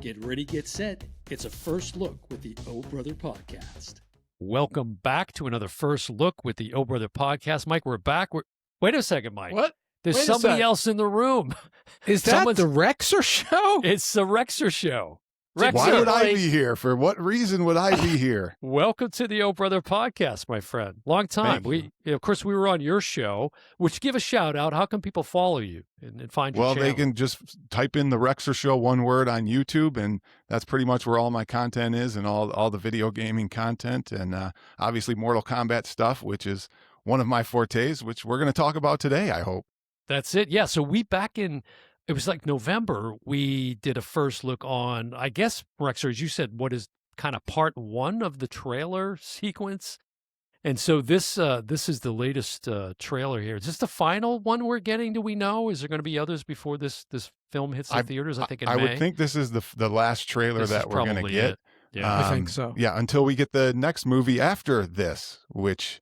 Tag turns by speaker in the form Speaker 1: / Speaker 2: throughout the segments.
Speaker 1: Get ready, get set. It's a first look with the Oh Brother Podcast.
Speaker 2: Welcome back to another first look with the Oh Brother Podcast. Mike, we're back. Wait a second, Mike.
Speaker 3: What?
Speaker 2: There's
Speaker 3: Wait a
Speaker 2: somebody
Speaker 3: sec.
Speaker 2: else in the room.
Speaker 3: Is that the Rexer show?
Speaker 2: It's the Rexer show.
Speaker 3: Why
Speaker 2: Rexer,
Speaker 4: Why would I be here? For what reason would I be here?
Speaker 2: welcome to the Oh Brother Podcast, my friend. Long time.
Speaker 4: Thank
Speaker 2: Of course, we were on your show, which give a shout out. How can people follow you and find your
Speaker 4: Well,
Speaker 2: channel?
Speaker 4: they can just type in the Rexer Show, one word, on YouTube, and that's pretty much where all my content is, and all the video gaming content, and obviously Mortal Kombat stuff, which is one of my fortes, which we're going to talk about today, I hope.
Speaker 2: That's it. Yeah. So it was like November, we did a first look on, I guess, Rexer, as you said, what is kind of part one of the trailer sequence. And so this is the latest trailer here. Is this the final one we're getting? Do we know? Is there going to be others before this film hits the theaters? I think in May.
Speaker 4: I would think this is the last trailer
Speaker 2: This is
Speaker 4: that we're going to
Speaker 2: probably
Speaker 4: get.
Speaker 2: it. Yeah.
Speaker 3: I think so.
Speaker 4: Yeah, until we get the next movie after this, which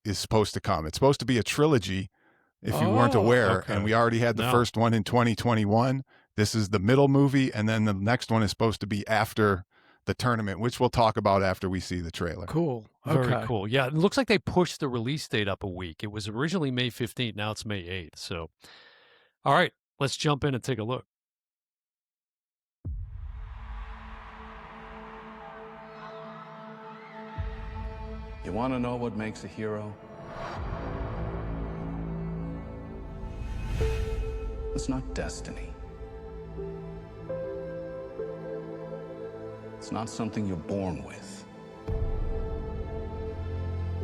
Speaker 4: is supposed to come. It's supposed to be a trilogy, if you weren't
Speaker 3: Oh,
Speaker 4: aware,
Speaker 2: okay.
Speaker 4: and we already had the
Speaker 2: No.
Speaker 4: first one in 2021. This is the middle movie, and then the next one is supposed to be after the tournament, which we'll talk about after we see the trailer.
Speaker 3: Cool.
Speaker 2: Very
Speaker 3: Okay.
Speaker 2: cool. Yeah, it looks like they pushed the release date up a week. It was originally May 15th. Now it's May 8th. So, all right, let's jump in and take a look.
Speaker 5: You want to know what makes a hero? It's not destiny. It's not something you're born with.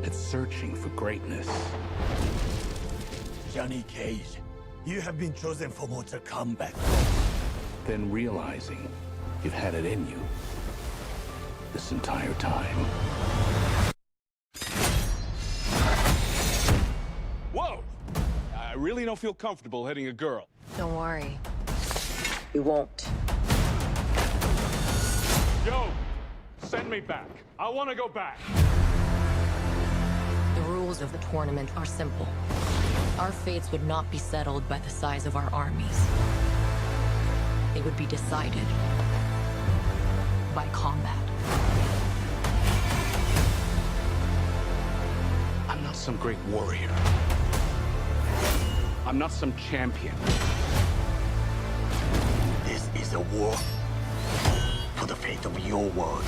Speaker 5: It's searching for greatness.
Speaker 6: Johnny Cage, you have been chosen for Mortal Kombat.
Speaker 5: Then realizing you've had it in you this entire time.
Speaker 7: Whoa! I really don't feel comfortable hitting a girl.
Speaker 8: Don't worry. You won't.
Speaker 7: Yo, send me back. I want to go back.
Speaker 8: The rules of the tournament are simple. Our fates would not be settled by the size of our armies. They would be decided by combat.
Speaker 5: I'm not some great warrior. I'm not some champion.
Speaker 6: This is a war for the fate of your world.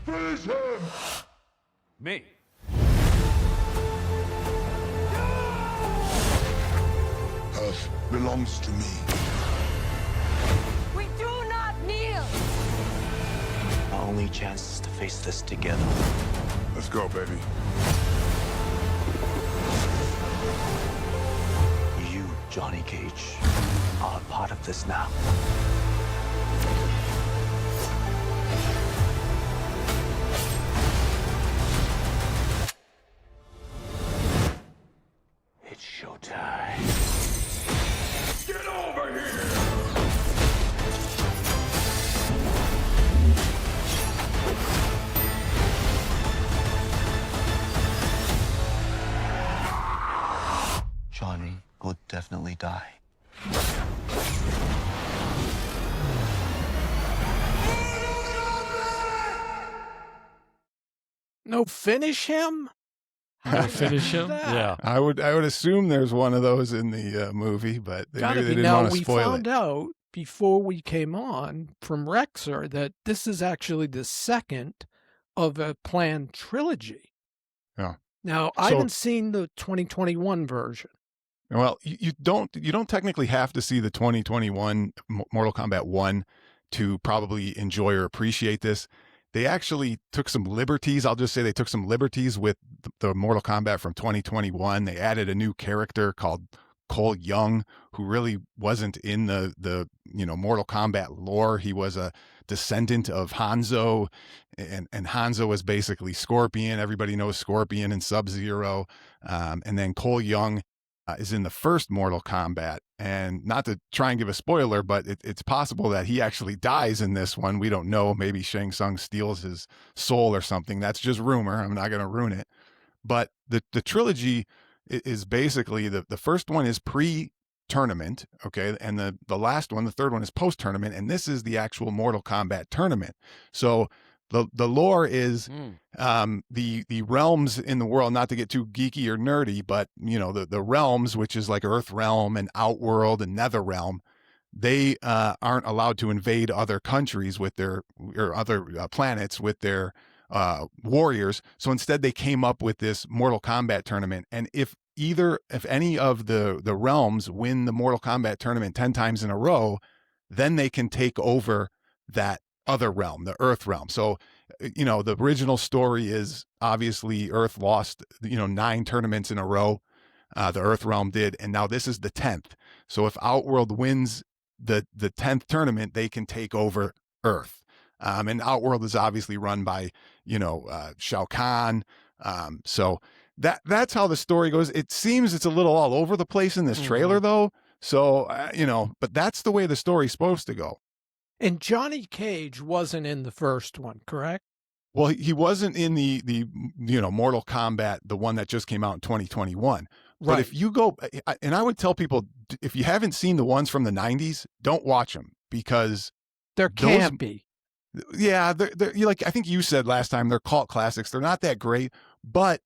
Speaker 6: Finish him!
Speaker 7: Me?
Speaker 6: Earth belongs to me.
Speaker 8: We do not kneel!
Speaker 6: Our only chance is to face this together. Let's go, baby. You, Johnny Cage, are a part of this now. It's showtime. Get over here! Johnny will definitely die.
Speaker 3: No, finish him?
Speaker 2: Gonna finish him?
Speaker 3: that?
Speaker 2: Yeah.
Speaker 4: I would assume there's one of those in the movie, but
Speaker 3: Gotta
Speaker 4: maybe they
Speaker 3: be.
Speaker 4: didn't
Speaker 3: Now,
Speaker 4: want to
Speaker 3: we
Speaker 4: spoil
Speaker 3: found
Speaker 4: it.
Speaker 3: out before we came on from Rexer that this is actually the second of a planned trilogy.
Speaker 4: Yeah.
Speaker 3: Now, I
Speaker 4: So-
Speaker 3: haven't seen the 2021 version.
Speaker 4: Well, you don't technically have to see the 2021 Mortal Kombat 1 to probably enjoy or appreciate this. They actually took some liberties. I'll just say they took some liberties with the Mortal Kombat from 2021. They added a new character called Cole Young, who really wasn't in the Mortal Kombat lore. He was a descendant of Hanzo, and Hanzo was basically Scorpion. Everybody knows Scorpion and Sub-Zero. And then Cole Young is in the first Mortal Kombat. And not to try and give a spoiler, but it's possible that he actually dies in this one. We don't know. Maybe Shang Tsung steals his soul or something. That's just rumor. I'm not going to ruin it. But the trilogy is basically the first one is pre tournament. Okay. And the last one, the third one, is post tournament. And this is the actual Mortal Kombat tournament. So the lore is the realms in the world, not to get too geeky or nerdy, but the realms, which is like Earth Realm and Outworld and Nether Realm, they aren't allowed to invade other countries with or other planets with their warriors. So instead they came up with this Mortal Kombat tournament. And if any of the realms win the Mortal Kombat tournament 10 times in a row, then they can take over that other realm, the Earth realm. So, the original story is obviously Earth lost, 9 tournaments in a row. The Earth realm did. And now this is the 10th. So if Outworld wins the 10th tournament, they can take over Earth. And Outworld is obviously run by, Shao Kahn. So that's how the story goes. It seems it's a little all over the place in this trailer, though. So, but that's the way the story's supposed to go.
Speaker 3: And Johnny Cage wasn't in the first one, correct?
Speaker 4: Well, he wasn't in the Mortal Kombat, the one that just came out in 2021. But
Speaker 3: Right.
Speaker 4: if you go, and I would tell people, if you haven't seen the ones from the 90s, don't watch them, because
Speaker 3: They're campy.
Speaker 4: Yeah, they're like, I think you said last time, they're cult classics. They're not that great, but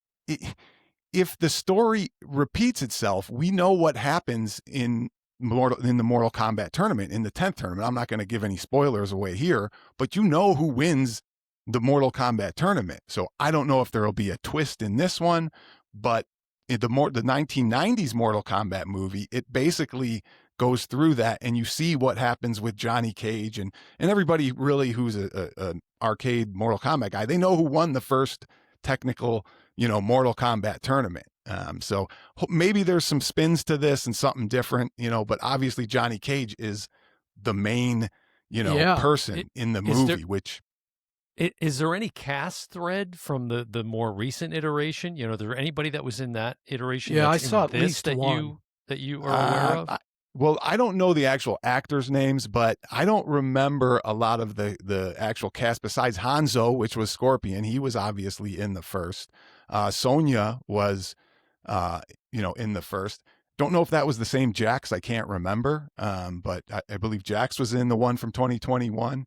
Speaker 4: if the story repeats itself, we know what happens in the Mortal Kombat tournament, in the 10th tournament. I'm not going to give any spoilers away here, but who wins the Mortal Kombat tournament. So I don't know if there'll be a twist in this one, but in the 1990s Mortal Kombat movie, it basically goes through that, and you see what happens with Johnny Cage and everybody really who's an arcade Mortal Kombat guy. They know who won the first technical, Mortal Kombat tournament. So maybe there's some spins to this and something different, but obviously Johnny Cage is the main, person in the movie,
Speaker 2: Is there any cast thread from the more recent iteration? Is there anybody that was in that iteration?
Speaker 3: Yeah,
Speaker 2: that's
Speaker 3: I saw
Speaker 2: in
Speaker 3: at
Speaker 2: this
Speaker 3: least one.
Speaker 2: that you are aware of?
Speaker 4: Well, I don't know the actual actors' names, but I don't remember a lot of the actual cast besides Hanzo, which was Scorpion. He was obviously in the first. Sonya was, in the first. Don't know if that was the same Jax. I can't remember. But I believe Jax was in the one from 2021.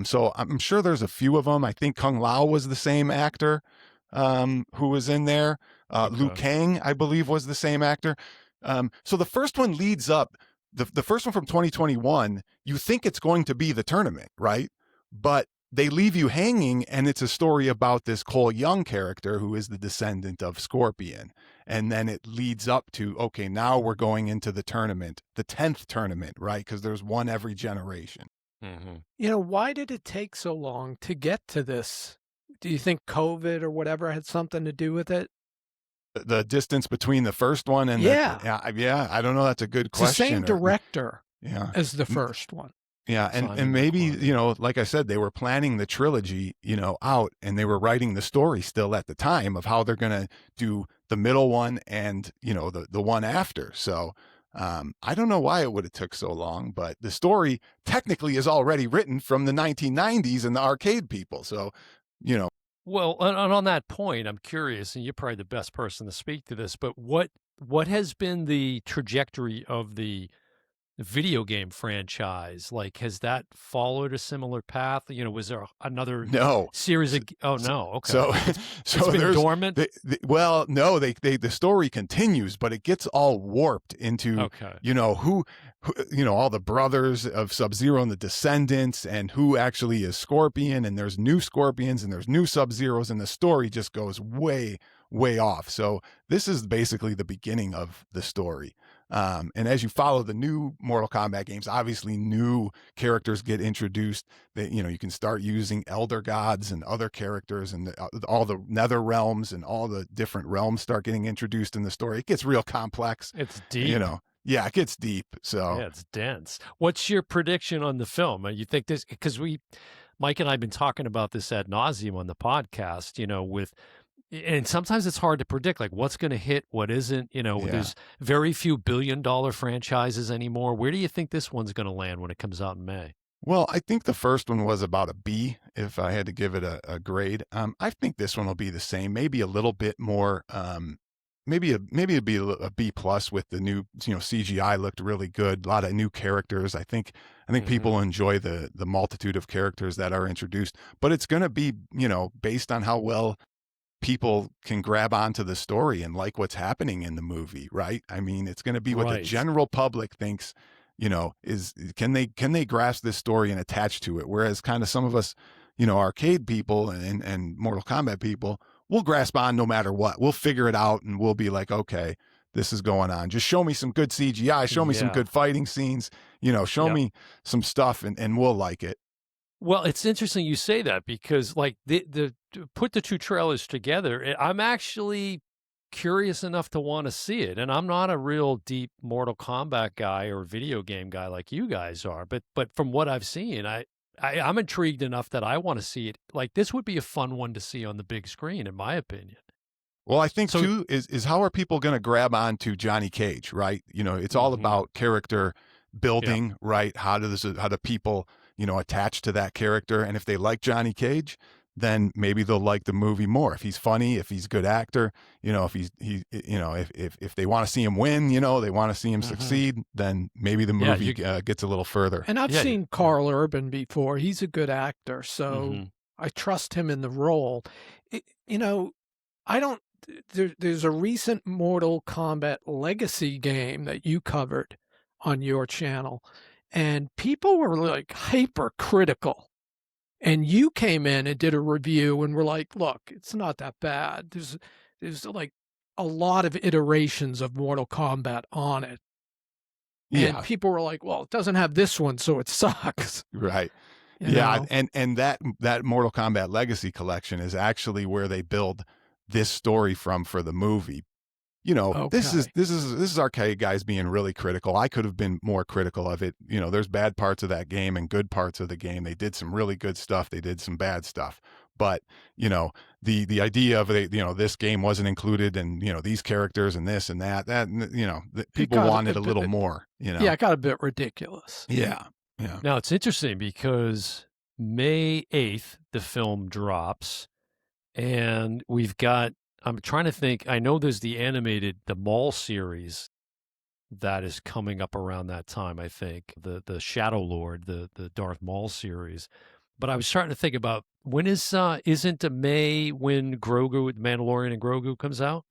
Speaker 4: So I'm sure there's a few of them. I think Kung Lao was the same actor who was in there. Liu Kang, I believe, was the same actor. So the first one leads up, the first one from 2021, you think it's going to be the tournament, right? But they leave you hanging, and it's a story about this Cole Young character who is the descendant of Scorpion. And then it leads up to, okay, now we're going into the tournament, the 10th tournament, right? Because there's one every generation.
Speaker 2: Mm-hmm.
Speaker 3: Why did it take so long to get to this? Do you think COVID or whatever had something to do with it?
Speaker 4: The distance between the first one and I don't know. That's a good
Speaker 3: It's
Speaker 4: question.
Speaker 3: the same director as the first one.
Speaker 4: Yeah. And maybe, like I said, they were planning the trilogy, out, and they were writing the story still at the time of how they're going to do the middle one and, the one after. So I don't know why it would have took so long, but the story technically is already written from the 1990s and the arcade people. So,
Speaker 2: Well, and on that point, I'm curious, and you're probably the best person to speak to this, but what has been the trajectory of the video game franchise? Like, has that followed a similar path? Was there another series of? Oh no, okay.
Speaker 4: So
Speaker 2: it's been dormant.
Speaker 4: Well, no, the story continues, but it gets all warped into who all the brothers of Sub-Zero and the descendants, and who actually is Scorpion, and there's new Scorpions and there's new Sub-Zeros, and the story just goes way, way off. So this is basically the beginning of the story. And as you follow the new Mortal Kombat games, obviously new characters get introduced. That you can start using elder gods and other characters, and all the nether realms and all the different realms start getting introduced in the story. It gets real complex.
Speaker 2: It's deep.
Speaker 4: Yeah, it gets deep. So
Speaker 2: yeah, it's dense. What's your prediction on the film? You think this, because Mike and I have been talking about this ad nauseum on the podcast, and sometimes it's hard to predict, like what's going to hit, what isn't. There's very few billion-dollar franchises anymore. Where do you think this one's going to land when it comes out in May?
Speaker 4: Well, I think the first one was about a B, if I had to give it a grade. I think this one will be the same, maybe a little bit more, maybe it'd be a B plus with the new, CGI looked really good. A lot of new characters. I think people enjoy the multitude of characters that are introduced, but it's going to be, based on how well people can grab onto the story and like what's happening in the movie, right? I mean, it's going to be what the general public thinks, is can they grasp this story and attach to it? Whereas kind of some of us, arcade people and Mortal Kombat people, we'll grasp on no matter what. We'll figure it out and we'll be like, okay, this is going on. Just show me some good CGI, show me some good fighting scenes, show me some stuff and we'll like it.
Speaker 2: Well, it's interesting you say that because like the put the two trailers together, I'm actually curious enough to want to see it. And I'm not a real deep Mortal Kombat guy or video game guy like you guys are, but from what I've seen, I'm intrigued enough that I want to see it. Like this would be a fun one to see on the big screen, in my opinion.
Speaker 4: Well, I think too is how are people going to grab on to Johnny Cage, right? It's all about character building, right? How do people, attach to that character? And if they like Johnny Cage, then maybe they'll like the movie more. If he's funny, if he's a good actor, if they want to see him win, they want to see him succeed, then maybe the movie gets a little further.
Speaker 3: And I've seen Carl Urban before. He's a good actor, so I trust him in the role. There's a recent Mortal Kombat Legacy game that you covered on your channel, and people were like hypercritical. And you came in and did a review and were like, look, it's not that bad. There's like a lot of iterations of Mortal Kombat on it. And people were like, well, it doesn't have this one, so it sucks.
Speaker 4: Right. And that Mortal Kombat Legacy collection is actually where they build this story for the movie. This is arcade guys being really critical. I could have been more critical of it. There's bad parts of that game and good parts of the game. They did some really good stuff. They did some bad stuff. But, the idea of this game wasn't included and, these characters and this and that people wanted a little more,
Speaker 3: Yeah, it got a bit ridiculous.
Speaker 4: Yeah.
Speaker 2: Now it's interesting because May 8th, the film drops and I'm trying to think. I know there's the Maul series that is coming up around that time, I think. The Shadow Lord, the Darth Maul series. But I was starting to think about when isn't May when Grogu, Mandalorian and Grogu comes out?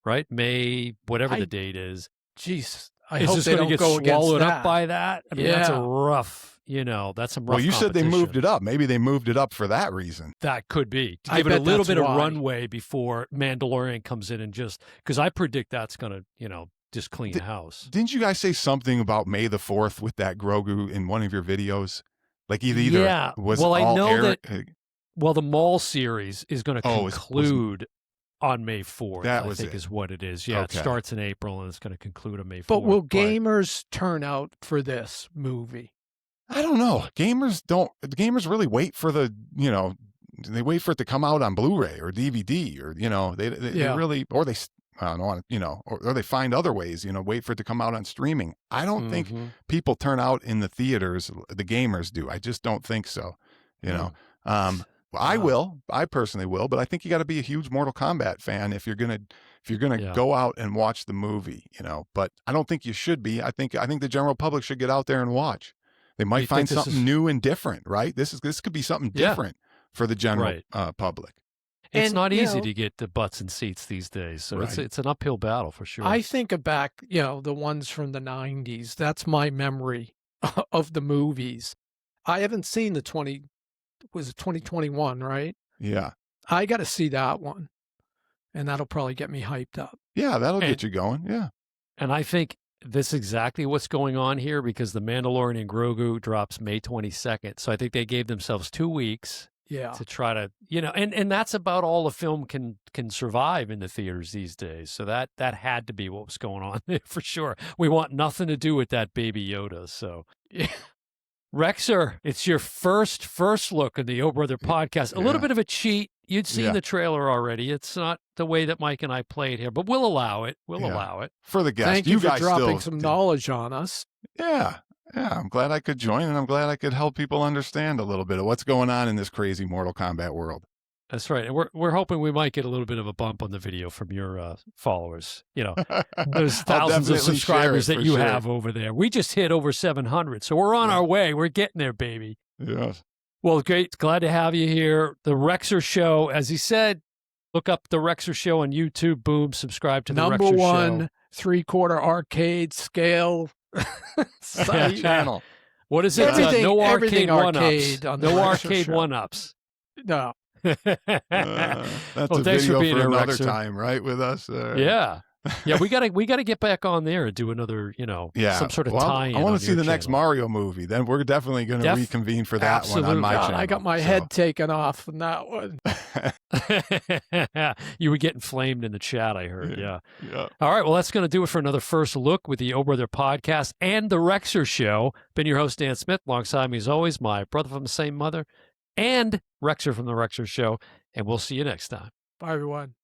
Speaker 2: Right? May, whatever the date is.
Speaker 3: Jeez. I
Speaker 2: is
Speaker 3: hope
Speaker 2: this
Speaker 3: they
Speaker 2: going to
Speaker 3: don't
Speaker 2: get
Speaker 3: go
Speaker 2: swallowed
Speaker 3: against
Speaker 2: up by that? I mean, that's a rough, that's some rough
Speaker 4: Well, you said they
Speaker 2: competition.
Speaker 4: moved it up. Maybe they moved it up for that reason.
Speaker 2: That could be. To
Speaker 3: I
Speaker 2: give it a
Speaker 3: bet
Speaker 2: little
Speaker 3: that's
Speaker 2: bit of
Speaker 3: why.
Speaker 2: runway before Mandalorian comes in and because I predict that's going to, just clean house.
Speaker 4: Didn't you guys say something about May the 4th with that Grogu in one of your videos? Like either was
Speaker 2: well,
Speaker 4: all
Speaker 2: I know
Speaker 4: air,
Speaker 2: that. Well, the Maul series is going to conclude on May 4th. I think is what it is. Yeah,
Speaker 4: okay.
Speaker 2: It starts in April and it's going to conclude on May 4th.
Speaker 3: But will gamers turn out for this movie?
Speaker 4: I don't know. Gamers really wait for they wait for it to come out on Blu-ray or DVD or, they really, or they, I don't know, or they find other ways, wait for it to come out on streaming. I don't think people turn out in the theaters. The gamers do. I just don't think so. I personally will, but I think you got to be a huge Mortal Kombat fan if you're gonna go out and watch the movie, But I don't think you should be. I think the general public should get out there and watch. They might find something new and different, right? This could be something different for the general public.
Speaker 2: It's not easy to get the butts and seats these days, so it's an uphill battle for sure.
Speaker 3: I think back, the ones from the 90s. That's my memory of the movies. I haven't seen the 2021, right?
Speaker 4: Yeah.
Speaker 3: I got to see that one, and that'll probably get me hyped up.
Speaker 4: Yeah, that'll get you going. Yeah.
Speaker 2: And I think this is exactly what's going on here because the Mandalorian and Grogu drops May 22nd. So I think they gave themselves 2 weeks to try to, and that's about all a film can survive in the theaters these days. So that had to be what was going on there for sure. We want nothing to do with that baby Yoda. So yeah. Rexer, it's your first look in the Oh Brother podcast. A little bit of a cheat. You'd seen the trailer already. It's not the way that Mike and I played here, but we'll allow it. We'll allow it.
Speaker 4: For the guests.
Speaker 3: Thank you for dropping some knowledge on us.
Speaker 4: Yeah. Yeah. I'm glad I could join, and I'm glad I could help people understand a little bit of what's going on in this crazy Mortal Kombat world.
Speaker 2: That's right. And we're hoping we might get a little bit of a bump on the video from your followers. You know, those
Speaker 4: I'll
Speaker 2: thousands of
Speaker 4: definitely share
Speaker 2: subscribers
Speaker 4: it
Speaker 2: that
Speaker 4: for
Speaker 2: you
Speaker 4: sure.
Speaker 2: have over there. We just hit over 700, so we're on our way. We're getting there, baby.
Speaker 4: Yes.
Speaker 2: Well, great. Glad to have you here. The Rexer Show, as he said, look up the Rexer Show on YouTube. Boom. Subscribe to the
Speaker 3: Number
Speaker 2: Rexer
Speaker 3: one
Speaker 2: Show.
Speaker 3: 3/4 arcade scale site.
Speaker 4: Channel.
Speaker 2: What is it?
Speaker 3: Everything-
Speaker 2: No
Speaker 3: everything
Speaker 2: arcade
Speaker 3: arcade
Speaker 2: one-ups.
Speaker 3: on the
Speaker 2: No
Speaker 3: Rexer
Speaker 2: arcade
Speaker 3: Show.
Speaker 2: one-ups.
Speaker 3: No.
Speaker 4: That's
Speaker 2: Well,
Speaker 4: a
Speaker 2: thanks
Speaker 4: video
Speaker 2: for being
Speaker 4: for
Speaker 2: here,
Speaker 4: another
Speaker 2: Rexer.
Speaker 4: time, right? With us.
Speaker 2: Yeah. Yeah, we gotta get back on there and do another,
Speaker 4: Yeah.
Speaker 2: some sort of
Speaker 4: Well,
Speaker 2: tie-in.
Speaker 4: I want
Speaker 2: on
Speaker 4: to see
Speaker 2: your
Speaker 4: the next
Speaker 2: channel.
Speaker 4: Mario movie. Then we're definitely going to reconvene for that one on my
Speaker 2: Absolutely.
Speaker 4: channel.
Speaker 3: I got my
Speaker 4: So-
Speaker 3: head taken off on that one.
Speaker 2: You were getting flamed in the chat, I heard. Yeah.
Speaker 4: Yeah.
Speaker 2: All right. Well, that's going to do it for another first look with the Oh Brother podcast and the Rexer Show. Been your host, Dan Smith. Alongside me, as always, my brother from the same mother and Rexer from the Rexer Show. And we'll see you next time.
Speaker 3: Bye, everyone.